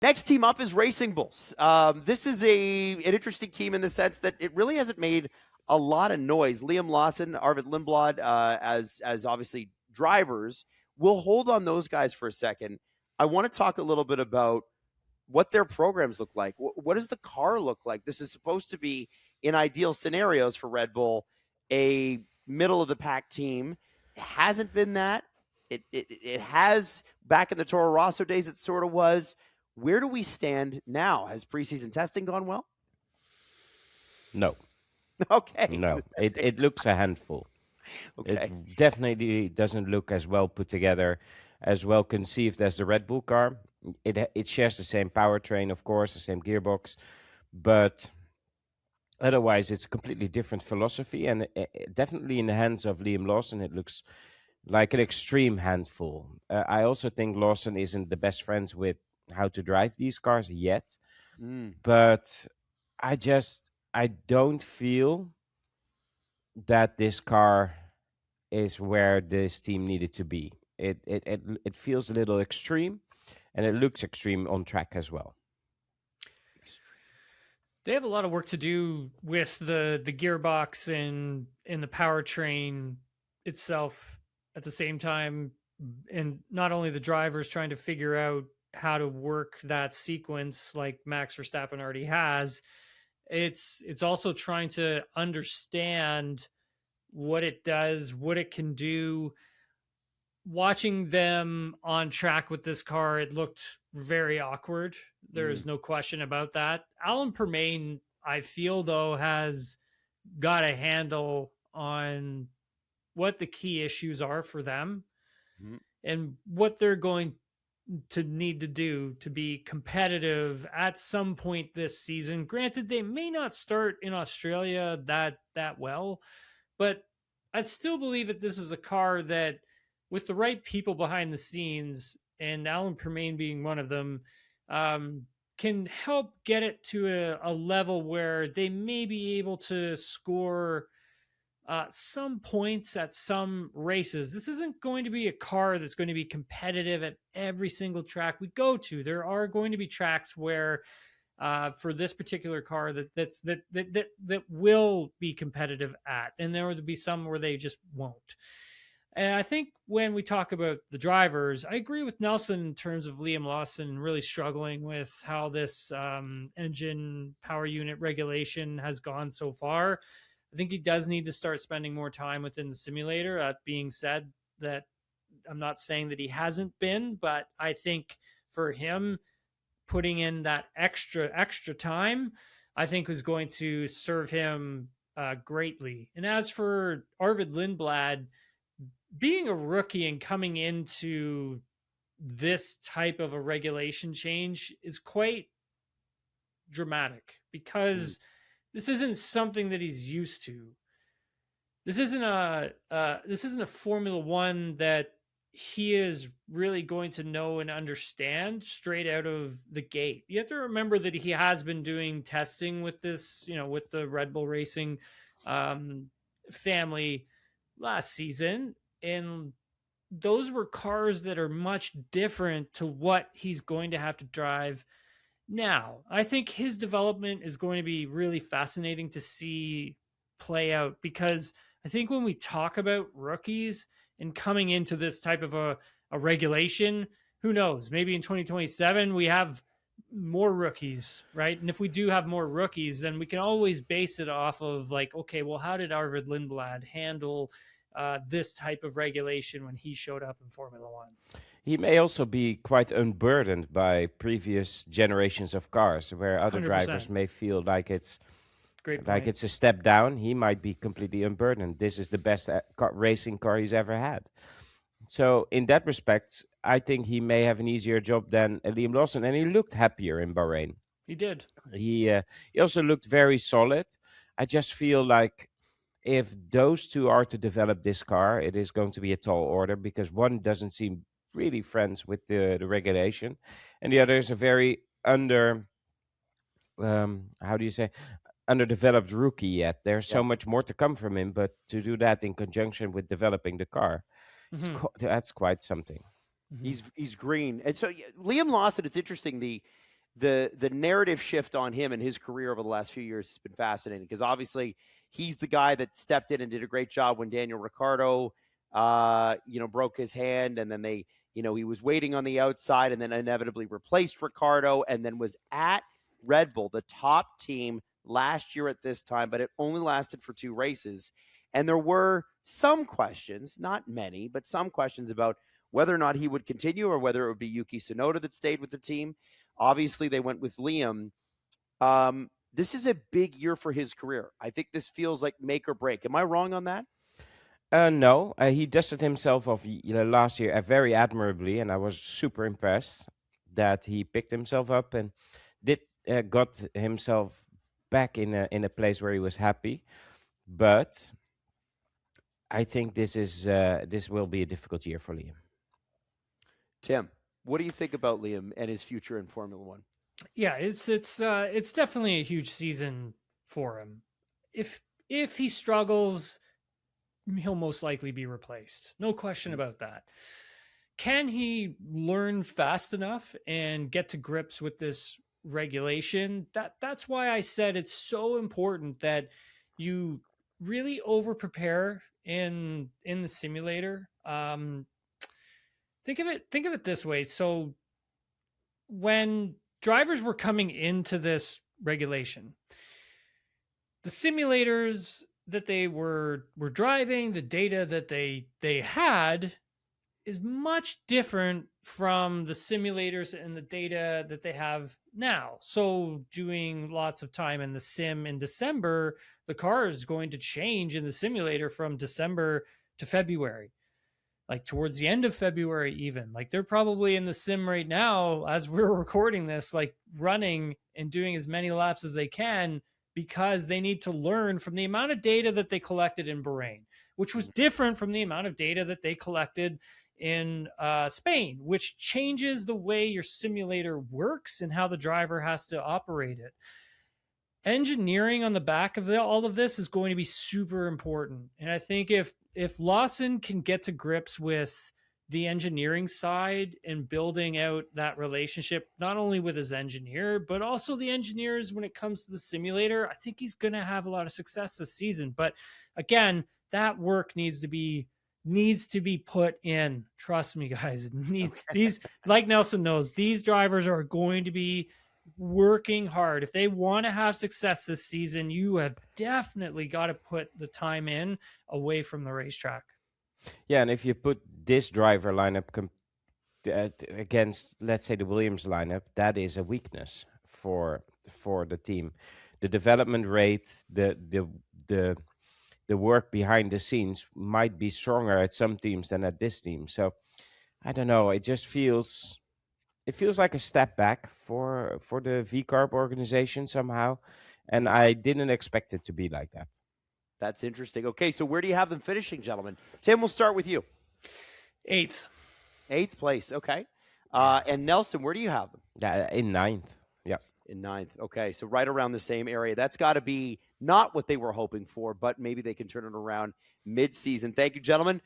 Next team up is Racing Bulls. This is an interesting team in the sense that it really hasn't made a lot of noise. Liam Lawson, Arvid Lindblad, as obviously drivers. We'll hold on those guys for a second. I want to talk a little bit about what their programs look like. What does the car look like? This is supposed to be, in ideal scenarios for Red Bull, a middle of the pack team. It hasn't been that. It has back in the Toro Rosso days. It sort of was. Where do we stand now? Has preseason testing gone well? No, Okay. no. It looks a handful. Okay. It definitely doesn't look as well put together, as well conceived as the Red Bull car. It shares the same powertrain, of course, the same gearbox, but otherwise it's a completely different philosophy. And definitely in the hands of Liam Lawson, it looks like an extreme handful. I also think Lawson isn't the best friends with how to drive these cars yet, Mm. but I don't feel that this car is where this team needed to be. It feels a little extreme, and it looks extreme on track as well. They have a lot of work to do with the gearbox and the powertrain itself at the same time, and not only the drivers trying to figure out how to work that sequence like Max Verstappen already has. It's also trying to understand what it does, what it can do. Watching them on track with this car, it looked very awkward. There's no question about that. Alan Permain, I feel, though, has got a handle on what the key issues are for them and what they're going to need to do to be competitive at some point this season. Granted, they may not start in Australia that well, but I still believe that this is a car that, with the right people behind the scenes, and Alan Permain being one of them, can help get it to a level where they may be able to score some points at some races. This isn't going to be a car that's going to be competitive at every single track we go to. There are going to be tracks where, for this particular car, that will be competitive at, and there will be some where they just won't. And I think when we talk about the drivers, I agree with Nelson in terms of Liam Lawson really struggling with how this engine power unit regulation has gone so far. I think he does need to start spending more time within the simulator. That being said, that I'm not saying that he hasn't been, but I think for him, putting in that extra time, I think was going to serve him greatly. And as for Arvid Lindblad, being a rookie and coming into this type of a regulation change is quite dramatic because this isn't something that he's used to. This isn't a Formula One that he is really going to know and understand straight out of the gate. You have to remember that he has been doing testing with this, with the Red Bull Racing family last season, and those were cars that are much different to what he's going to have to drive now. I think his development is going to be really fascinating to see play out, because I think when we talk about rookies and coming into this type of a regulation, who knows, maybe in 2027 we have more rookies, right? And if we do have more rookies, then we can always base it off of like, okay, well, how did Arvid Lindblad handle this type of regulation when he showed up in Formula One? He may also be quite unburdened by previous generations of cars, where other 100%. drivers may feel like it's Great like point. it's a step down. He might be completely unburdened. This is the best racing car he's ever had. So in that respect, I think he may have an easier job than Liam Lawson, and he looked happier in Bahrain. He did. He also looked very solid. I just feel like if those two are to develop this car, it is going to be a tall order, because one doesn't seem really friends with the regulation, and the other is a very how do you say, underdeveloped rookie yet. There's so much more to come from him, but to do that in conjunction with developing the car, that's quite something. He's green, and so Liam Lawson. It's interesting. the narrative shift on him and his career over the last few years has been fascinating, because obviously he's the guy that stepped in and did a great job when Daniel Ricciardo, broke his hand, and then he was waiting on the outside and then inevitably replaced Ricciardo, and then was at Red Bull, the top team last year at this time, but it only lasted for 2 races. And there were some questions, not many, but some questions about whether or not he would continue or whether it would be Yuki Tsunoda that stayed with the team. Obviously, they went with Liam. This is a big year for his career. I think this feels like make or break. Am I wrong on that? No, he dusted himself off last year very admirably, and I was super impressed that he picked himself up and got himself back in a place where he was happy. But I think this will be a difficult year for Liam. Tim, what do you think about Liam and his future in Formula One? Yeah, it's definitely a huge season for him. If he struggles, he'll most likely be replaced. No question about that. Can he learn fast enough and get to grips with this regulation? That's why I said it's so important that you really over prepare in the simulator. Think of it this way. So when drivers were coming into this regulation, the simulators that they were driving, the data that they had is much different from the simulators and the data that they have now. So doing lots of time in the sim in December, the car is going to change in the simulator from December to February, like towards the end of February even. Like they're probably in the sim right now as we're recording this, like running and doing as many laps as they can, because they need to learn from the amount of data that they collected in Bahrain, which was different from the amount of data that they collected in Spain, which changes the way your simulator works and how the driver has to operate it. Engineering on the back of all of this is going to be super important. And I think if Lawson can get to grips with the engineering side and building out that relationship, not only with his engineer, but also the engineers when it comes to the simulator, I think he's going to have a lot of success this season. But again, that work needs to be put in. Trust me, guys. These, like Nelson knows, these drivers are going to be working hard. If they want to have success this season, you have definitely got to put the time in away from the racetrack. Yeah, and if you put this driver lineup against, let's say, the Williams lineup, that is a weakness for the team. The development rate, the work behind the scenes might be stronger at some teams than at this team. So I don't know. It just feels like a step back for the VCARB organization somehow, and I didn't expect it to be like that. That's interesting. Okay, so where do you have them finishing, gentlemen? Tim, we'll start with you. 8th place. Okay. And Nelson, where do you have them? In 9th. Yeah. In 9th. Okay, so right around the same area. That's got to be not what they were hoping for, but maybe they can turn it around mid-season. Thank you, gentlemen.